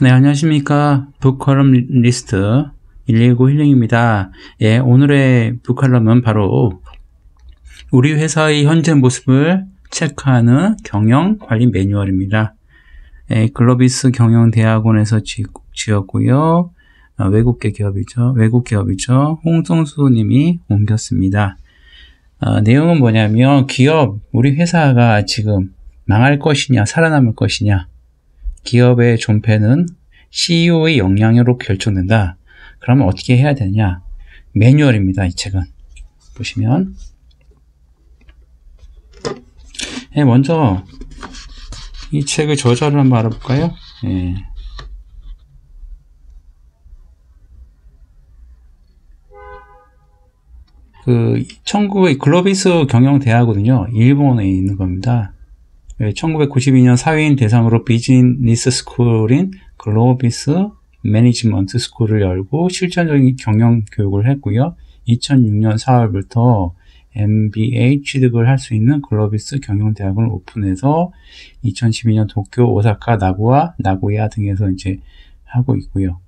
네, 안녕하십니까. 북컬럼 리스트 119 힐링입니다. 예, 오늘의 북컬럼은 바로 우리 회사의 현재 모습을 체크하는 경영 관리 매뉴얼입니다. 예, 글로비스 경영대학원에서 지었고요. 외국계 기업이죠. 홍성수 님이 옮겼습니다. 내용은 뭐냐면 우리 회사가 지금 망할 것이냐 살아남을 것이냐, 기업의 존폐는 CEO의 역량으로 결정된다. 그러면 어떻게 해야 되냐? 매뉴얼입니다. 이 책은 보시면 먼저 이 책의 저자를 한번 알아볼까요? 글로비스 경영대학은요, 일본에 있는 겁니다. 1992년 사회인 대상으로 비즈니스 스쿨인 글로비스 매니지먼트 스쿨을 열고 실전적인 경영 교육을 했고요. 2006년 4월부터 MBA 취득을 할 수 있는 글로비스 경영대학을 오픈해서 2012년 도쿄, 오사카, 나고야 등에서 이제 하고 있고요.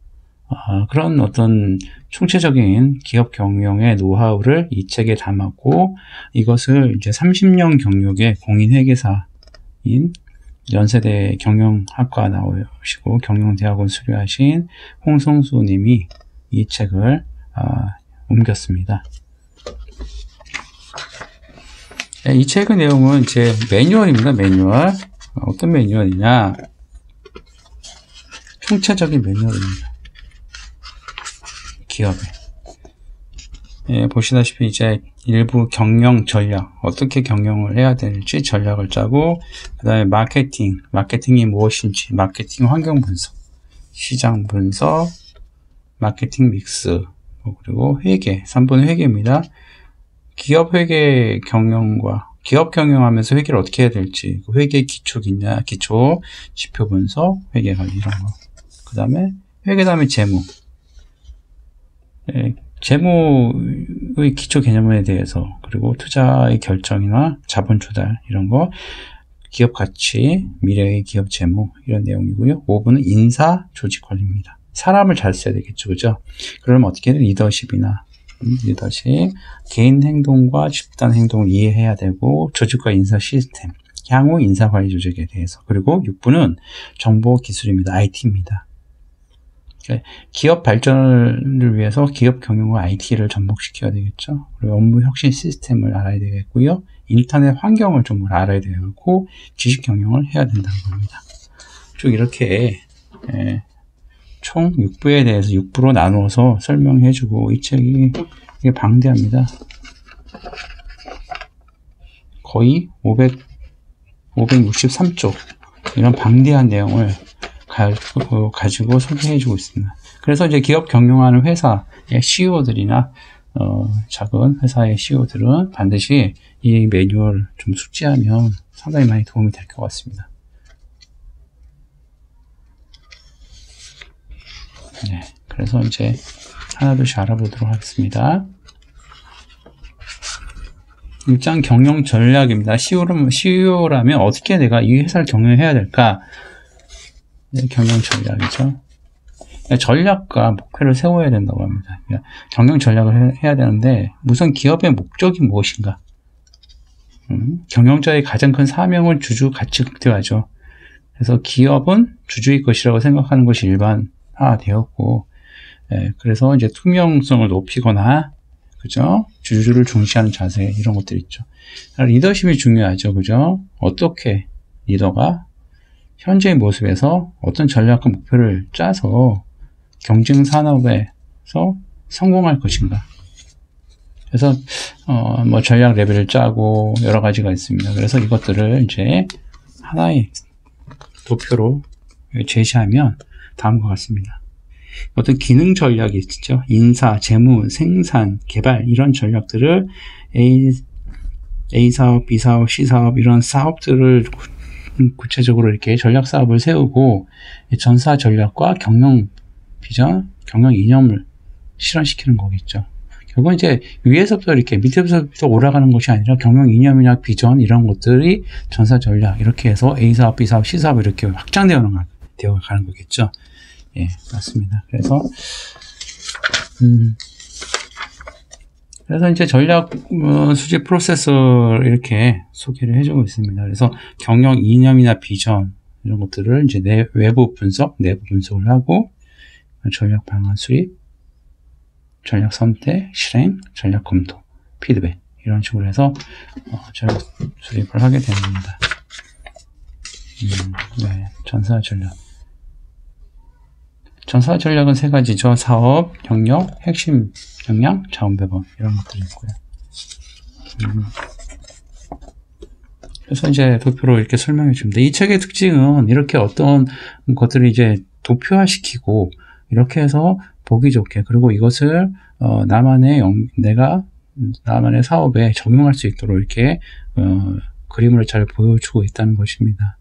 그런 어떤 총체적인 기업 경영의 노하우를 이 책에 담았고, 이것을 이제 30년 경력의 공인회계사인 연세대 경영학과 나오시고 경영대학원 수료하신 홍성수 님이 이 책을 옮겼습니다. 이 책의 내용은 이제 매뉴얼입니다. 매뉴얼. 어떤 매뉴얼이냐? 총체적인 매뉴얼입니다. 기업에. 보시다시피 이제 일부 경영 전략, 어떻게 경영을 해야 될지 전략을 짜고, 그 다음에 마케팅이 무엇인지, 마케팅 환경 분석, 시장 분석, 마케팅 믹스, 그리고 회계, 3번 회계입니다. 기업 회계 기업 경영하면서 회계를 어떻게 해야 될지, 회계 기초, 지표 분석, 회계 관리 이런 거. 그 다음에 다음에 재무. 재무의 기초 개념에 대해서, 그리고 투자의 결정이나 자본 조달 이런 거, 기업 가치, 미래의 기업 재무 이런 내용이고요. 5번은 인사 조직 관리입니다. 사람을 잘 써야 되겠죠, 그죠? 그러면 어떻게 리더십, 개인 행동과 집단 행동을 이해해야 되고, 조직과 인사 시스템, 향후 인사 관리 조직에 대해서. 그리고 6번은 정보 기술입니다. IT입니다. 기업 발전을 위해서 기업 경영과 IT를 접목시켜야 되겠죠. 그리고 업무 혁신 시스템을 알아야 되겠고요. 인터넷 환경을 좀 알아야 되고, 지식 경영을 해야 된다는 겁니다. 쭉 이렇게 총 6부에 대해서 6부로 나누어서 설명해주고, 이 책이 이게 방대합니다. 거의 563쪽 이런 방대한 내용을 가지고 소개해주고 있습니다. 그래서 이제 기업 경영하는 회사의 CEO들이나 작은 회사의 CEO들은 반드시 이 매뉴얼을 좀 숙지하면 상당히 많이 도움이 될 것 같습니다. 그래서 이제 하나둘씩 알아보도록 하겠습니다. 일단 경영 전략입니다. CEO라면 어떻게 내가 이 회사를 경영해야 될까? 경영 전략이죠. 전략과 목표를 세워야 된다고 합니다. 경영 전략을 해야 되는데, 우선 기업의 목적이 무엇인가? 경영자의 가장 큰 사명을 주주 가치 극대화죠. 그래서 기업은 주주의 것이라고 생각하는 것이 일반화되었고, 그래서 이제 투명성을 높이거나, 그죠? 주주를 중시하는 자세, 이런 것들이 있죠. 리더십이 중요하죠. 그죠? 어떻게 리더가 현재의 모습에서 어떤 전략과 목표를 짜서 경쟁 산업에서 성공할 것인가. 그래서 전략 레벨을 짜고 여러 가지가 있습니다. 그래서 이것들을 이제 하나의 도표로 제시하면 다음과 같습니다. 어떤 기능 전략이 있죠. 인사, 재무, 생산, 개발 이런 전략들을 A 사업, B 사업, C 사업 이런 사업들을 구체적으로 이렇게 전략 사업을 세우고, 전사 전략과 경영 비전, 경영 이념을 실현시키는 거겠죠. 결국은 이제 위에서부터 이렇게 밑에서부터 올라가는 것이 아니라 경영 이념이나 비전 이런 것들이 전사 전략 이렇게 해서 A 사업, B 사업, C 사업 이렇게 확장되어 가는 거겠죠. 예, 맞습니다. 그래서 이제 전략 수집 프로세서를 이렇게 소개를 해주고 있습니다. 그래서 경영 이념이나 비전 이런 것들을 이제 외부 분석, 내부 분석을 하고 전략 방안 수립, 전략 선택, 실행, 전략 검토, 피드백 이런 식으로 해서 전략 수립을 하게 됩니다. 네, 전사 전략. 전사 전략은 세 가지죠. 사업, 영역, 핵심 역량, 자원 배분 이런 것들이 있고요. 그래서 이제 도표로 이렇게 설명해 줍니다. 이 책의 특징은 이렇게 어떤 것들을 이제 도표화시키고 이렇게 해서 보기 좋게, 그리고 이것을 내가 나만의 사업에 적용할 수 있도록 이렇게 그림을 잘 보여주고 있다는 것입니다.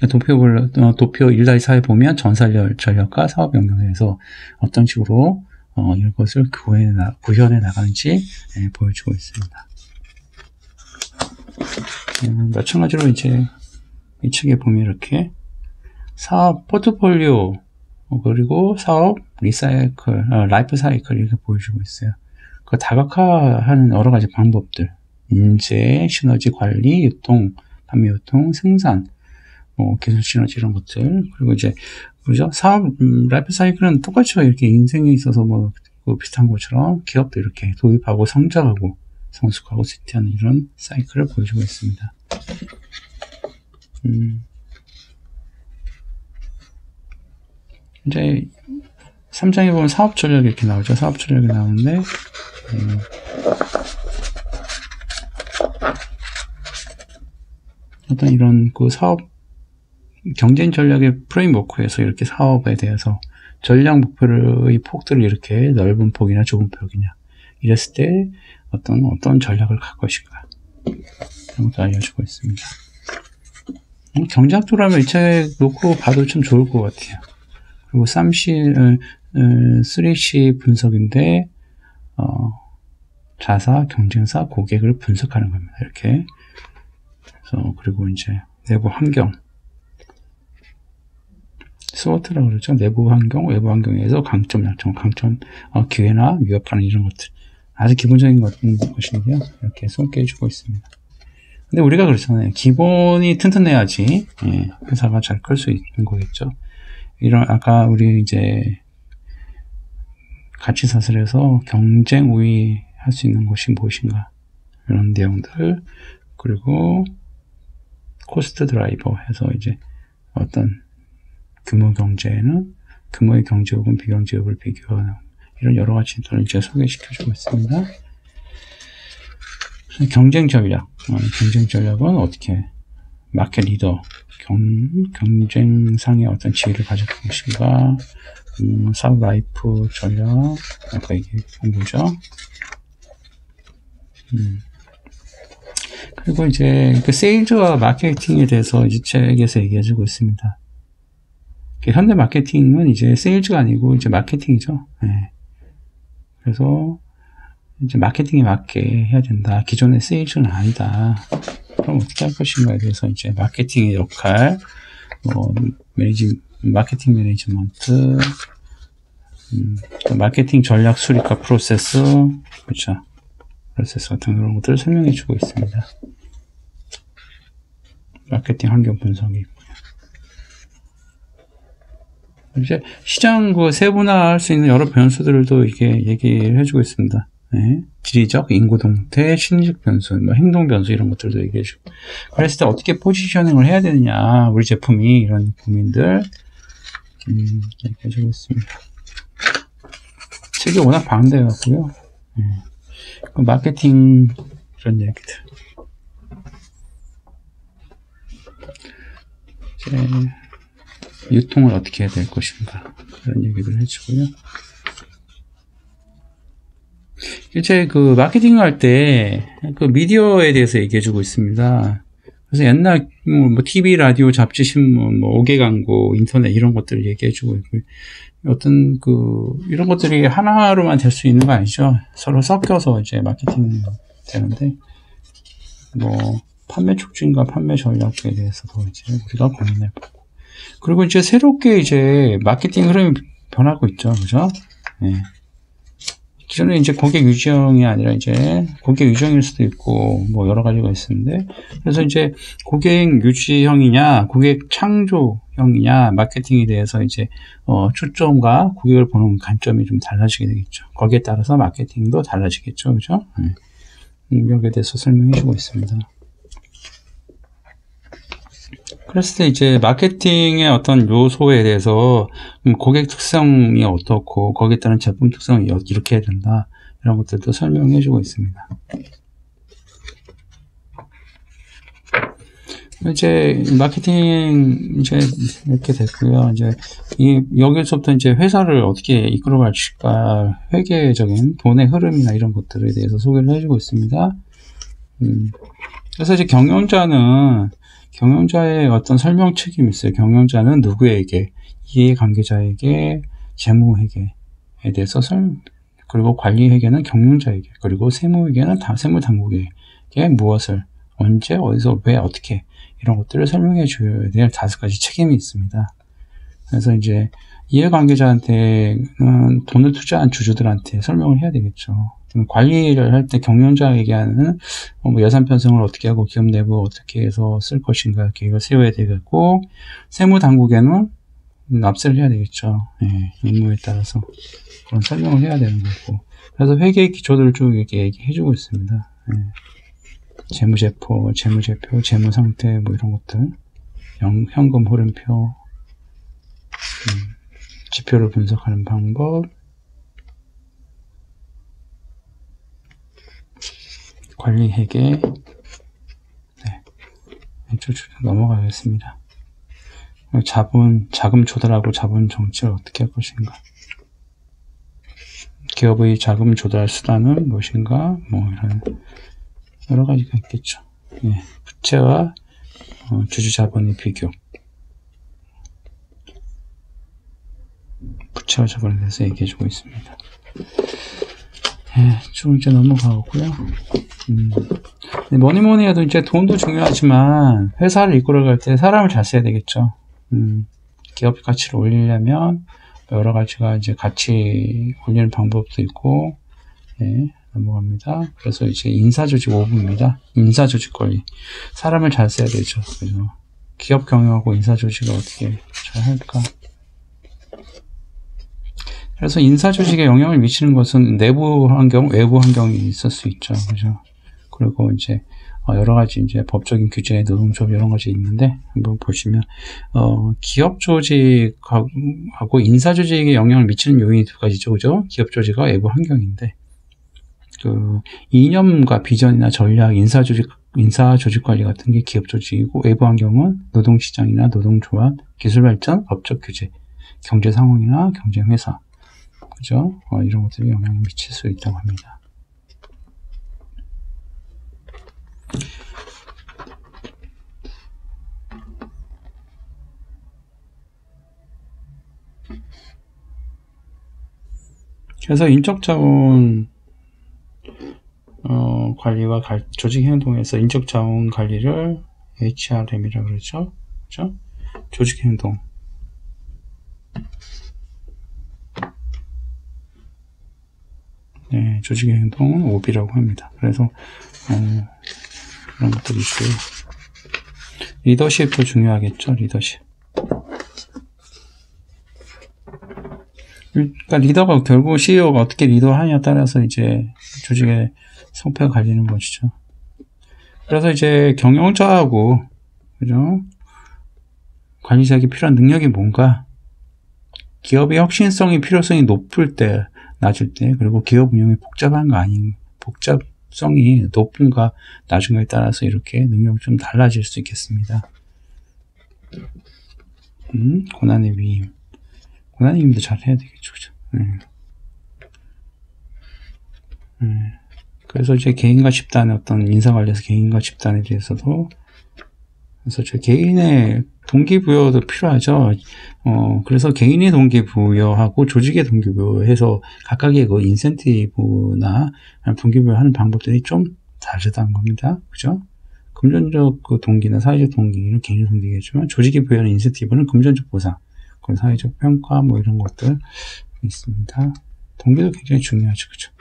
도표 1-4에 보면 전사 전략과 사업 영역에 대해서 어떤 식으로 이것을 구현해 나가는지 보여주고 있습니다. 마찬가지로 이제 이 책에 보면 이렇게 사업 포트폴리오 그리고 사업 라이프 사이클 이렇게 보여주고 있어요. 그 다각화하는 여러 가지 방법들, 인재, 시너지 관리, 유통, 판매 유통, 생산, 기술 시너지 이런 것들. 그리고 이제 그죠? 사업 라이프 사이클은 똑같이 이렇게 인생에 있어서 비슷한 것처럼 기업도 이렇게 도입하고 성장하고 성숙하고 쇠퇴하는 이런 사이클을 보여주고 있습니다. 이제 3장에 보면 사업 전략이 이렇게 나오죠. 사업 전략이 나오는데 어떤 이런 그 사업 경쟁 전략의 프레임워크에서 이렇게 사업에 대해서 전략 목표의 폭들을 이렇게 넓은 폭이냐 좁은 폭이냐 이랬을 때 어떤 전략을 갈 것인가 이런 것도 알려주고 있습니다. 경제학도라면 이 책 놓고 봐도 참 좋을 것 같아요. 그리고 3C 분석인데 자사, 경쟁사, 고객을 분석하는 겁니다. 이렇게. 그래서 그리고 이제 내부 환경, 스워트라고 그러죠. 내부 환경, 외부 환경에서 강점, 약점, 기회나 위협하는 이런 것들. 아주 기본적인 것인데요. 이렇게 소개해주고 있습니다. 근데 우리가 그렇잖아요. 기본이 튼튼해야지 회사가 잘 클 수 있는 거겠죠. 아까 우리 이제 가치 사슬에서 경쟁 우위 할 수 있는 것이 무엇인가 이런 내용들, 그리고 코스트 드라이버 해서 이제 어떤 규모 경제는 규모의 경제력은 비경제력을 비교하는 이런 여러 가지들을 이제 소개시켜주고 있습니다. 경쟁 전략은 어떻게 마켓 리더 경쟁상의 어떤 지위를 가졌던 것인가, 사업 라이프 전략 아까 얘기한 거죠. 그리고 이제 그 세일즈와 마케팅에 대해서 이 책에서 얘기해주고 있습니다. 현대 마케팅은 이제 세일즈가 아니고 이제 마케팅이죠. 네. 그래서 이제 마케팅에 맞게 해야 된다. 기존의 세일즈는 아니다. 그럼 어떻게 할 것인가에 대해서 이제 마케팅의 역할, 마케팅 매니지먼트, 마케팅 전략 수립과 프로세스, 그렇죠. 프로세스 같은 그런 것들을 설명해 주고 있습니다. 마케팅 환경 분석이 있고요. 이제 시장 세분화할 수 있는 여러 변수들도 이게 얘기를 해주고 있습니다. 네. 지리적, 인구 동태, 심리적 변수, 행동 변수 이런 것들도 얘기해주고. 그랬을 때 어떻게 포지셔닝을 해야 되느냐, 우리 제품이 이런 고민들 얘기해주고 있습니다. 책이 워낙 방대하고요. 네. 마케팅 이런 얘기들. 이제 유통을 어떻게 해야 될 것인가 그런 얘기를 해주고요. 이제 그 마케팅 할 때 그 미디어에 대해서 얘기해주고 있습니다. 그래서 옛날 TV, 라디오, 잡지, 신문, 5개 광고, 인터넷 이런 것들을 얘기해주고 있고, 어떤 이런 것들이 하나로만 될 수 있는 거 아니죠. 서로 섞여서 이제 마케팅 되는데, 판매 촉진과 판매 전략에 대해서도 이제 우리가 고민해보고, 그리고 이제 새롭게 이제 마케팅 흐름이 변하고 있죠. 그죠? 예. 기존에 이제 고객 유지형이 아니라 이제 고객 유지형일 수도 있고 뭐 여러 가지가 있었는데, 그래서 이제 고객 유지형이냐 고객 창조형이냐 마케팅에 대해서 이제 초점과 고객을 보는 관점이 좀 달라지게 되겠죠. 거기에 따라서 마케팅도 달라지겠죠. 그죠? 여기에 대해서 설명해 주고 있습니다. 그랬을 때 이제 마케팅의 어떤 요소에 대해서 고객 특성이 어떻고 거기에 따른 제품 특성이 이렇게 해야 된다, 이런 것들도 설명해 주고 있습니다. 이제 마케팅 이제 이렇게 됐고요. 이제 여기서부터 이제 회사를 어떻게 이끌어갈 것일까, 회계적인 돈의 흐름이나 이런 것들에 대해서 소개를 해주고 있습니다. 그래서 이제 경영자의 어떤 설명 책임이 있어요. 경영자는 누구에게? 이해관계자에게, 재무회계에 대해서 그리고 관리회계는 경영자에게, 그리고 세무회계는 세무당국에게 무엇을, 언제, 어디서, 왜, 어떻게, 이런 것들을 설명해 줘야 될 5가지 책임이 있습니다. 그래서 이제 이해관계자한테는 돈을 투자한 주주들한테 설명을 해야 되겠죠. 관리를 할 때 경영자에게 하는 예산 편성을 어떻게 하고 기업 내부 어떻게 해서 쓸 것인가 계획을 세워야 되겠고, 세무당국에는 납세를 해야 되겠죠. 예, 임무에 따라서 그런 설명을 해야 되는 거고, 그래서 회계의 기초들을 쭉 이렇게 얘기해주고 있습니다. 예. 재무제표, 재무상태 뭐 이런 것들, 현금 흐름표, 지표를 분석하는 방법, 관리회계, 네, 쭉 넘어가겠습니다. 자금 조달하고 자본 정치를 어떻게 할 것인가, 기업의 자금 조달 수단은 무엇인가, 뭐 이런 여러 가지가 있겠죠. 예, 부채와 주주 자본의 비교, 부채와 자본에 대해서 얘기해주고 있습니다. 예, 쭉 이제 넘어가고요. 뭐니 해도 이제 돈도 중요하지만 회사를 이끌어갈 때 사람을 잘 써야 되겠죠. 기업 가치를 올리려면 여러 가지가 이제 가치 올리는 방법도 있고, 예, 넘어갑니다. 그래서 이제 인사조직 5부입니다. 인사조직 관리. 사람을 잘 써야 되죠. 그래서 기업 경영하고 인사조직을 어떻게 잘 할까? 그래서 인사조직에 영향을 미치는 것은 내부 환경, 외부 환경이 있을 수 있죠. 그죠? 그리고 이제 여러 가지 이제 법적인 규제, 노동조합 이런 것이 있는데, 한번 보시면 기업 조직하고 인사 조직에 영향을 미치는 요인이 2가지죠. 그죠? 기업 조직과 외부 환경인데, 그 이념과 비전이나 전략, 인사 조직 관리 같은 게 기업 조직이고, 외부 환경은 노동 시장이나 노동조합, 기술 발전, 법적 규제, 경제 상황이나 경쟁 회사, 그죠? 이런 것들이 영향을 미칠 수 있다고 합니다. 그래서 인적 자원 관리와 조직 행동에서 인적 자원 관리를 HRM이라고 그러죠. 그죠? 조직 행동. 네, 조직의 행동은 OB라고 합니다. 그래서 그런 것들이 있고요. 리더십도 중요하겠죠. 리더십. 그러니까 리더가 결국 CEO가 어떻게 리더하냐에 따라서 이제 조직의 성패가 갈리는 것이죠. 그래서 이제 경영자하고, 그죠? 관리자에게 필요한 능력이 뭔가, 기업의 혁신성이 필요성이 높을 때, 낮을 때, 그리고 기업 운영이 복잡한 거 아닌, 복잡성이 높은가 낮은가에 따라서 이렇게 능력이 좀 달라질 수 있겠습니다. 고난의 위임. 고난의 위임도 잘 해야 되겠죠. 그죠? 그래서 이제 개인과 집단의 어떤 인사관리에서 개인과 집단에 대해서도, 그래서 저 개인의 동기부여도 필요하죠. 그래서 개인의 동기부여하고 조직의 동기부여해서 각각의 그 인센티브나 동기부여하는 방법들이 좀 다르다는 겁니다. 그죠? 금전적 그 동기나 사회적 동기는 개인의 동기겠지만 조직이 부여하는 인센티브는 금전적 보상, 그 사회적 평가 뭐 이런 것들 있습니다. 동기도 굉장히 중요하죠, 그죠?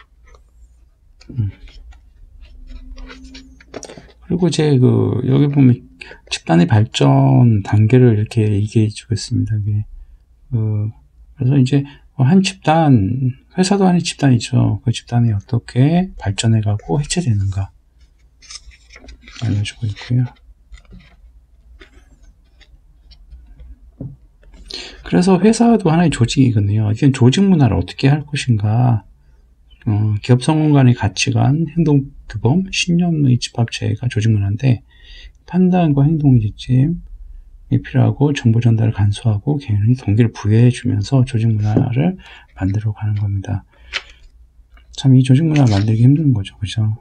그리고 제 여기 보면 집단의 발전 단계를 이렇게 얘기해 주고 있습니다. 그래서 이제 한 집단, 회사도 하나의 집단이죠. 그 집단이 어떻게 발전해가고 해체되는가 알려주고 있고요. 그래서 회사도 하나의 조직이거든요. 이게 조직 문화를 어떻게 할 것인가, 기업 성공 간의 가치관, 행동 규범, 신념의 집합체가 조직 문화인데, 판단과 행동의 지침이 필요하고 정보 전달을 간소화하고 개인의 동기를 부여해 주면서 조직 문화를 만들어 가는 겁니다. 참 이 조직 문화 만들기 힘든 거죠, 그죠?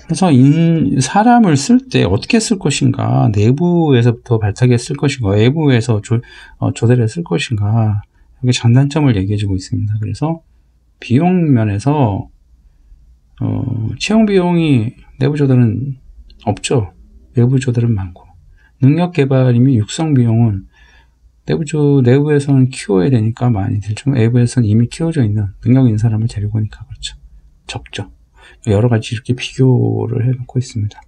그래서 사람을 쓸 때 어떻게 쓸 것인가, 내부에서부터 발탁해 쓸 것인가, 외부에서 조달해 쓸 것인가, 여기 장단점을 얘기해 주고 있습니다. 그래서 비용 면에서 채용 비용이 내부 조달은 없죠. 외부 조달은 많고, 능력 개발이면 육성 비용은 내부에서는 키워야 되니까 많이 들지만 외부에서는 이미 키워져 있는 능력 있는 사람을 데리고 오니까 그렇죠. 적죠. 여러 가지 이렇게 비교를 해놓고 있습니다.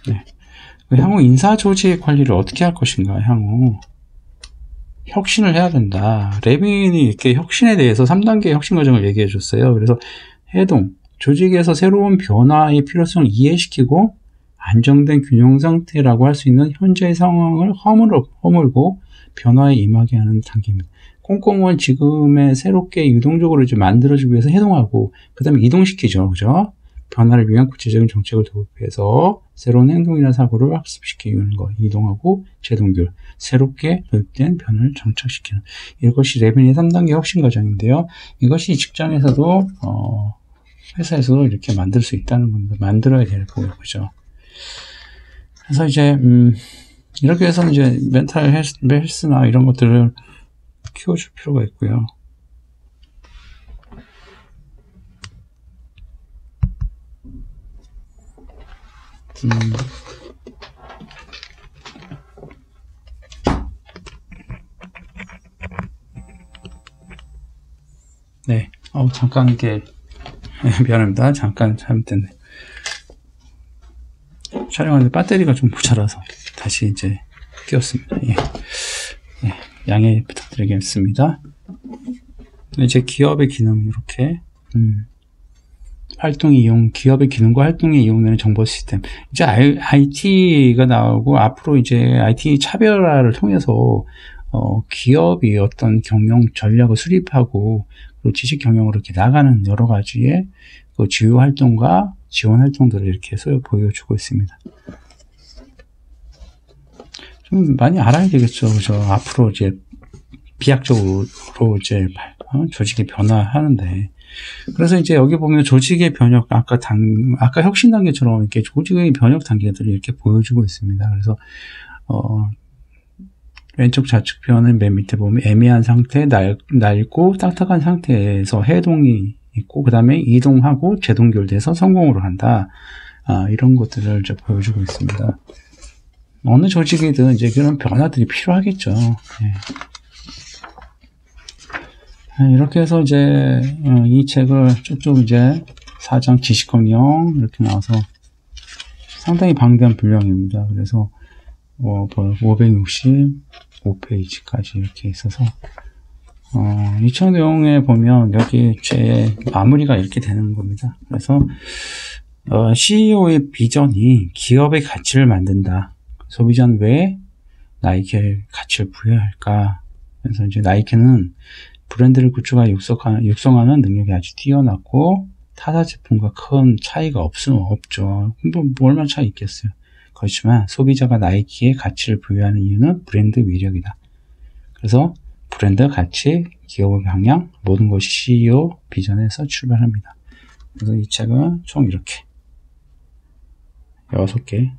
네. 향후 인사 조직 관리를 어떻게 할 것인가, 향후 혁신을 해야 된다. 레빈이 이렇게 혁신에 대해서 3단계 혁신 과정을 얘기해 줬어요. 그래서 해동, 조직에서 새로운 변화의 필요성을 이해시키고 안정된 균형 상태라고 할 수 있는 현재의 상황을 허물고 변화에 임하게 하는 단계입니다. 꼼꼼한 지금의 새롭게 유동적으로 이제 만들어주기 위해서 해동하고, 그 다음에 이동시키죠. 그죠? 변화를 위한 구체적인 정책을 도입해서 새로운 행동이나 사고를 학습시키는 거, 이동하고 재동결, 새롭게 도입된 변화를 정착시키는, 이것이 레빈의 3단계 혁신 과정인데요. 이것이 직장에서도 회사에서도 이렇게 만들 수 있다는 겁니다. 만들어야 될 거고요. 그죠? 그래서 이제 이렇게 해서 이제 멘탈 헬스나 이런 것들을 키워줄 필요가 있고요. 네, 잠깐 이렇게 미안합니다. 잠깐 잘못됐네. 촬영하는데 배터리가 좀 모자라서 다시 이제 끼웠습니다. 예. 예, 양해 부탁드리겠습니다. 이제 기업의 기능 이렇게 기업의 기능과 활동에 이용되는 정보 시스템. 이제 IT가 나오고 앞으로 이제 IT 차별화를 통해서 기업이 어떤 경영 전략을 수립하고 그리고 지식 경영으로 이렇게 나가는 여러 가지의 그 주요 활동과 지원 활동들을 이렇게 보여주고 있습니다. 좀 많이 알아야 되겠죠. 그죠? 앞으로 이제 비약적으로 이제 조직이 변화하는데, 그래서 이제 여기 보면 조직의 변혁, 아까 혁신 단계처럼 이렇게 조직의 변혁 단계들을 이렇게 보여주고 있습니다. 그래서 왼쪽 좌측편은 맨 밑에 보면 애매한 상태, 낡고 딱딱한 상태에서 해동이 있고, 그 다음에 이동하고 재동결돼서 성공으로 한다. 이런 것들을 이제 보여주고 있습니다. 어느 조직이든 이제 그런 변화들이 필요하겠죠. 네. 이렇게 해서 이제 이 책을 쭉쭉 이제 4장 지식검령 이렇게 나와서 상당히 방대한 분량입니다. 그래서 565페이지까지 이렇게 있어서 이 책 내용에 보면 여기 제 마무리가 이렇게 되는 겁니다. 그래서 CEO의 비전이 기업의 가치를 만든다. 소비자는 왜 나이키에 가치를 부여할까? 그래서 이제 나이키는 브랜드를 구축하여 육성하는 능력이 아주 뛰어났고 타사 제품과 큰 차이가 없죠. 뭐 얼마나 차이 있겠어요. 그렇지만 소비자가 나이키에 가치를 부여하는 이유는 브랜드 위력이다. 그래서 브랜드 가치, 기업의 방향, 모든 것이 CEO 비전에서 출발합니다. 그래서 이 책은 총 이렇게 6개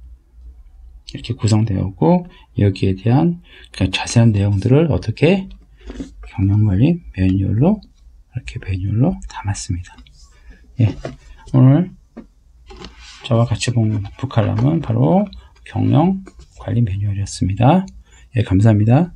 이렇게 구성되어 있고, 여기에 대한 자세한 내용들을 어떻게 경영관리 매뉴얼로 이렇게 매뉴얼로 담았습니다. 예, 오늘 저와 같이 본 북칼럼은 바로 경영 관리 매뉴얼이었습니다. 예, 감사합니다.